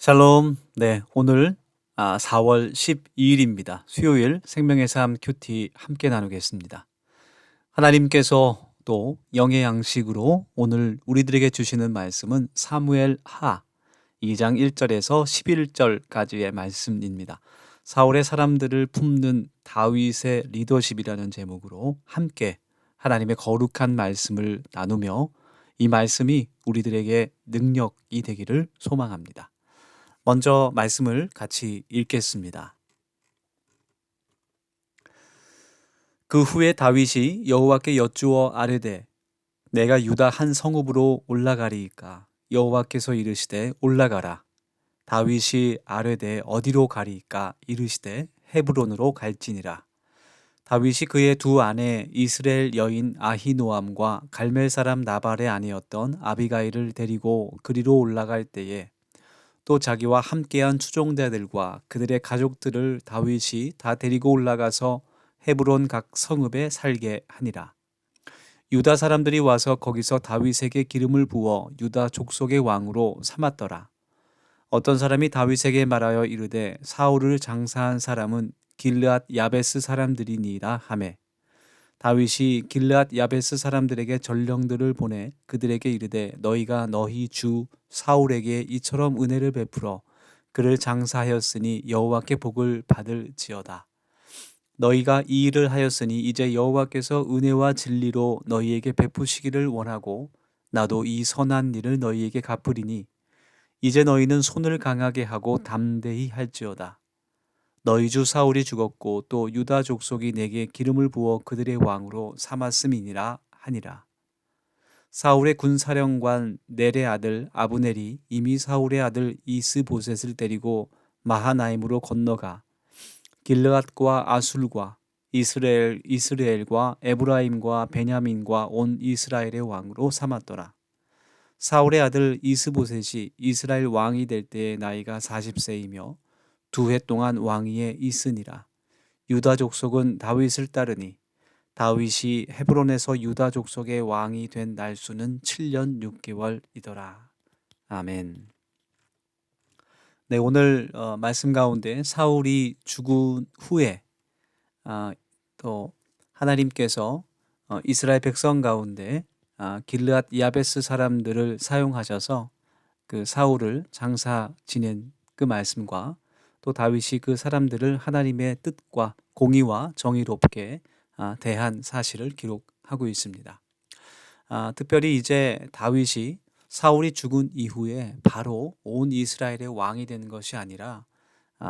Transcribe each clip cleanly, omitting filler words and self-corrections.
샬롬. 네, 오늘 4월 12일입니다. 수요일 생명의 삶 큐티 함께 나누겠습니다. 하나님께서 또 영의 양식으로 오늘 우리들에게 주시는 말씀은 사무엘 하 2장 1절에서 11절까지의 말씀입니다. 사울의 사람들을 품는 다윗의 리더십이라는 제목으로 함께 하나님의 거룩한 말씀을 나누며 이 말씀이 우리들에게 능력이 되기를 소망합니다. 먼저 말씀을 같이 읽겠습니다. 그 후에 다윗이 여호와께 여쭈어 아뢰되 내가 유다 한 성읍으로 올라가리이까 여호와께서 이르시되 올라가라. 다윗이 아뢰되 어디로 가리이까 이르시되 헤브론으로 갈지니라. 다윗이 그의 두 아내 이스라엘 여인 아히노암과 갈멜 사람 나발의 아내였던 아비가일을 데리고 그리로 올라갈 때에 또 자기와 함께한 추종자들과 그들의 가족들을 다윗이 다 데리고 올라가서 헤브론 각 성읍에 살게 하니라. 유다 사람들이 와서 거기서 다윗에게 기름을 부어 유다 족속의 왕으로 삼았더라. 어떤 사람이 다윗에게 말하여 이르되 사울을 장사한 사람은 길르앗 야베스 사람들이니라 하매 다윗이 길르앗 야베스 사람들에게 전령들을 보내 그들에게 이르되 너희가 너희 주 사울에게 이처럼 은혜를 베풀어 그를 장사하였으니 여호와께 복을 받을지어다. 너희가 이 일을 하였으니 이제 여호와께서 은혜와 진리로 너희에게 베푸시기를 원하고 나도 이 선한 일을 너희에게 갚으리니 이제 너희는 손을 강하게 하고 담대히 할지어다. 너희 주 사울이 죽었고 또 유다 족속이 내게 기름을 부어 그들의 왕으로 삼았음이니라 하니라. 사울의 군사령관 넬의 아들 아브넬이 이미 사울의 아들 이스보셋을 데리고 마하나임으로 건너가 길르앗과 아술과 이스라엘과 에브라임과 베냐민과 온 이스라엘의 왕으로 삼았더라. 사울의 아들 이스보셋이 이스라엘 왕이 될 때의 나이가 40세이며 2해 동안 왕위에 있으니라. 유다 족속은 다윗을 따르니 다윗이 헤브론에서 유다 족속의 왕이 된 날수는 7년 6개월이더라. 아멘. 네, 오늘 말씀 가운데 사울이 죽은 후에 또 하나님께서 이스라엘 백성 가운데 길르앗 야베스 사람들을 사용하셔서 그 사울을 장사 지낸 그 말씀과 또 다윗이 그 사람들을 하나님의 뜻과 공의와 정의롭게 대한 사실을 기록하고 있습니다. 특별히 이제 다윗이 사울이 죽은 이후에 바로 온 이스라엘의 왕이 된 것이 아니라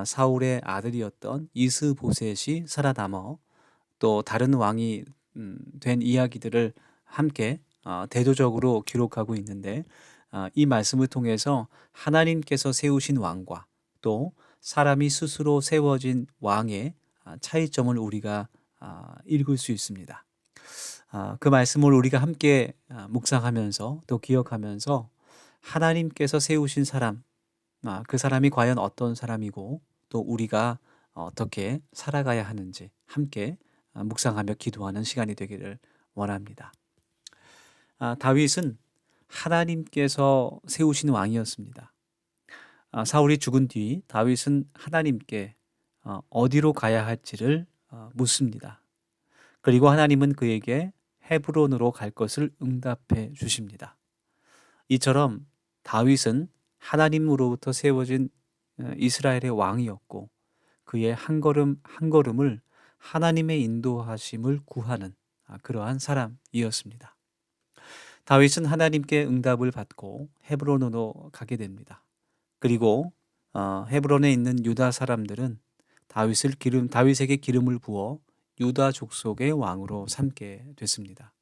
사울의 아들이었던 이스보셋이 살아남아 또 다른 왕이 된 이야기들을 함께 대조적으로 기록하고 있는데 이 말씀을 통해서 하나님께서 세우신 왕과 또 사람이 스스로 세워진 왕의 차이점을 우리가 읽을 수 있습니다. 그 말씀을 우리가 함께 묵상하면서 또 기억하면서 하나님께서 세우신 사람, 그 사람이 과연 어떤 사람이고 또 우리가 어떻게 살아가야 하는지 함께 묵상하며 기도하는 시간이 되기를 원합니다. 다윗은 하나님께서 세우신 왕이었습니다. 사울이 죽은 뒤 다윗은 하나님께 어디로 가야 할지를 묻습니다. 그리고 하나님은 그에게 헤브론으로 갈 것을 응답해 주십니다. 이처럼 다윗은 하나님으로부터 세워진 이스라엘의 왕이었고 그의 한 걸음 한 걸음을 하나님의 인도하심을 구하는 그러한 사람이었습니다. 다윗은 하나님께 응답을 받고 헤브론으로 가게 됩니다. 그리고 헤브론에 있는 유다 사람들은 다윗에게 기름을 부어 유다 족속의 왕으로 삼게 됐습니다.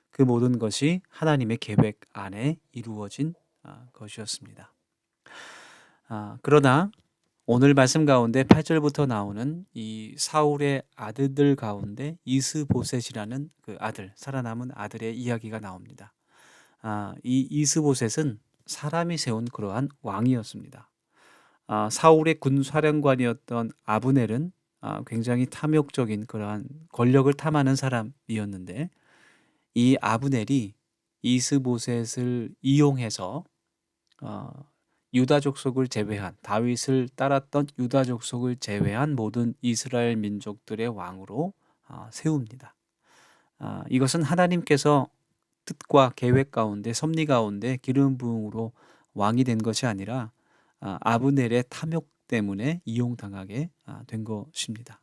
그 모든 것이 하나님의 계획 안에 이루어진 것이었습니다. 그러나 오늘 말씀 가운데 8절부터 나오는 이 사울의 아들들 가운데 이스보셋이라는 그 아들, 살아남은 아들의 이야기가 나옵니다. 이 이스보셋은 사람이 세운 그러한 왕이었습니다. 사울의 군사령관이었던 아브넬은 굉장히 탐욕적인 그러한 권력을 탐하는 사람이었는데 이 아브넬이 이스보셋을 이용해서 유다 족속을 제외한, 다윗을 따랐던 유다 족속을 제외한 모든 이스라엘 민족들의 왕으로 세웁니다. 이것은 하나님께서 뜻과 계획 가운데, 섭리 가운데 기름 부음으로 왕이 된 것이 아니라 아브넬의 탐욕 때문에 이용당하게 된 것입니다.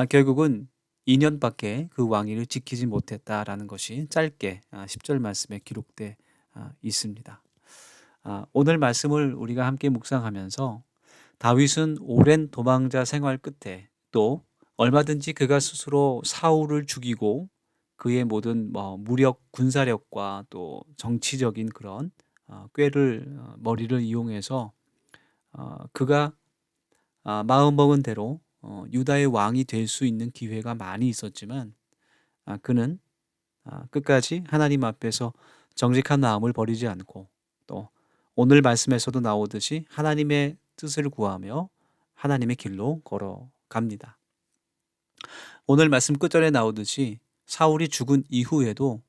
결국은 2년밖에 그 왕위를 지키지 못했다라는 것이 짧게 10절 말씀에 기록되어 있습니다. 오늘 말씀을 우리가 함께 묵상하면서 다윗은 오랜 도망자 생활 끝에, 또 얼마든지 그가 스스로 사울을 죽이고 그의 모든 무력, 군사력과 또 정치적인 그런 머리를 이용해서 그가 마음먹은 대로 유다의 왕이 될 수 있는 기회가 많이 있었지만 그는 끝까지 하나님 앞에서 정직한 마음을 버리지 않고, 또 오늘 말씀에서도 나오듯이 하나님의 뜻을 구하며 하나님의 길로 걸어갑니다. 오늘 말씀 끝절에 나오듯이 사울이 죽은 이후에도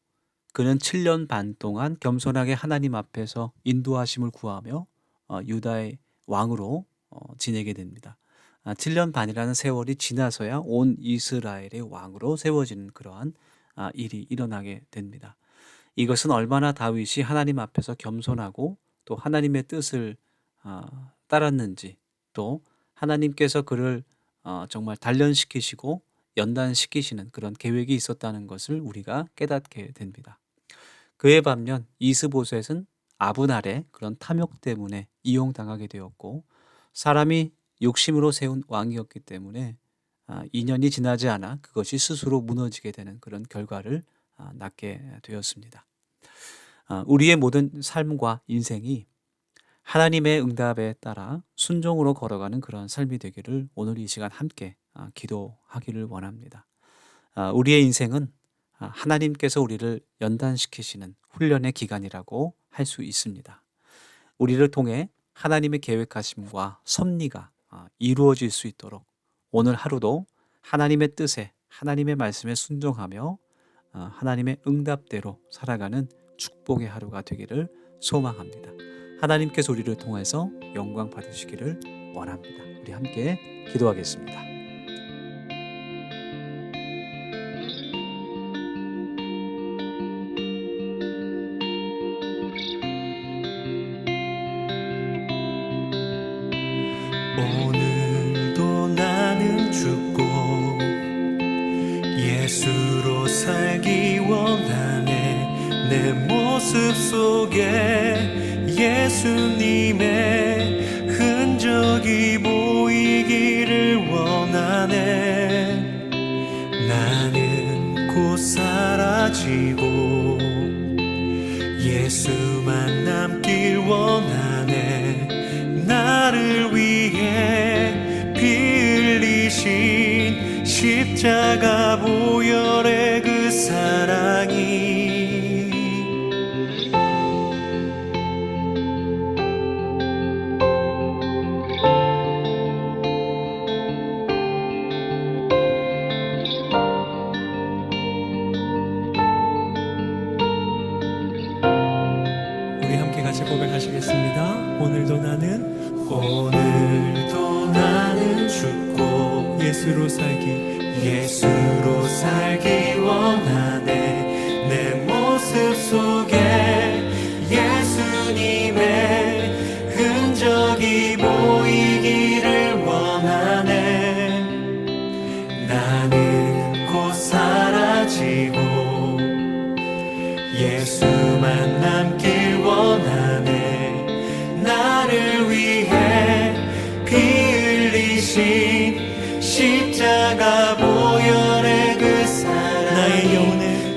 그는 7년 반 동안 겸손하게 하나님 앞에서 인도하심을 구하며 유다의 왕으로 지내게 됩니다. 7년 반이라는 세월이 지나서야 온 이스라엘의 왕으로 세워지는 그러한 일이 일어나게 됩니다. 이것은 얼마나 다윗이 하나님 앞에서 겸손하고 또 하나님의 뜻을 따랐는지, 또 하나님께서 그를 정말 단련시키시고 연단시키시는 그런 계획이 있었다는 것을 우리가 깨닫게 됩니다. 그에 반면 이스보셋은 아브날의 그런 탐욕 때문에 이용당하게 되었고, 사람이 욕심으로 세운 왕이었기 때문에 2년이 지나지 않아 그것이 스스로 무너지게 되는 그런 결과를 낳게 되었습니다. 우리의 모든 삶과 인생이 하나님의 응답에 따라 순종으로 걸어가는 그런 삶이 되기를 오늘 이 시간 함께 기도하기를 원합니다. 우리의 인생은 하나님께서 우리를 연단시키시는 훈련의 기간이라고 할 수 있습니다. 우리를 통해 하나님의 계획하심과 섭리가 이루어질 수 있도록 오늘 하루도 하나님의 뜻에, 하나님의 말씀에 순종하며 하나님의 응답대로 살아가는 축복의 하루가 되기를 소망합니다. 하나님께서 우리를 통해서 영광 받으시기를 원합니다. 우리 함께 기도하겠습니다. 오늘도 나는 죽고 예수로 살기 원하네. 내 모습 속에 예수님의 흔적이 보이기를 원하네. 나는 곧 사라지고 예수만 남길 원하네. 나를 위해 피 흘리신 십자가 보혈의 그 사랑이 우리 함께 같이 고백하시겠습니다. 오늘도 나는 죽고 예수로 살기 원하네. 내 모습 속에 예수님의 흔적이 보이기를 원하네. 나는 곧 사라지고 예수만 남길 원하네. 나를 위해 피 흘리신 십자가 보혈의 그 사랑,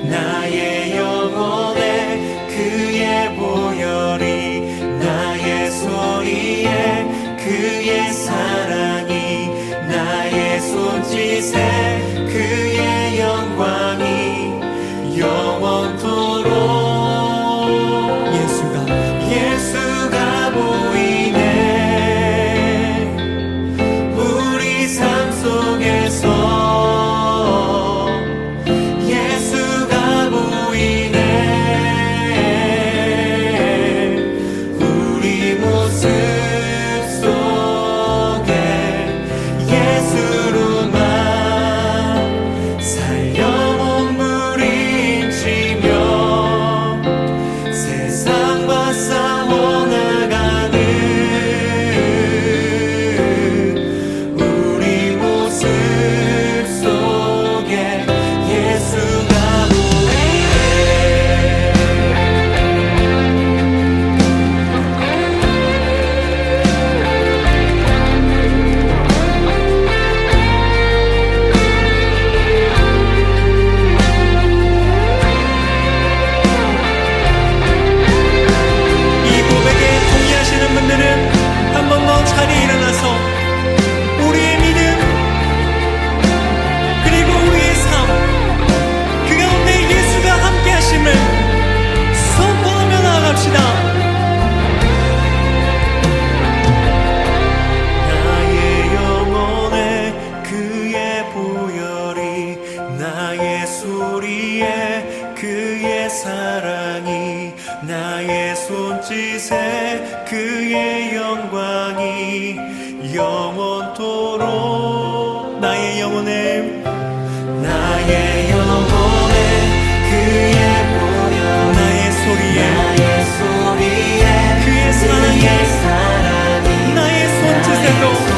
나의 영혼에 그의 보혈이, 나의 소리에 그의 사랑이, 나의 손짓에 그의 영광이 영원토록 예수가 보이네. 우리 삶 속에서 예수가 보이네. 우리 모습 그의 보혈이 나의 소리에 그의 사랑이 나의 손짓에 그의 영광이 영원토록 나의 영혼에 그의 보혈 나의 소리에 그의 사랑이 나의 손짓에도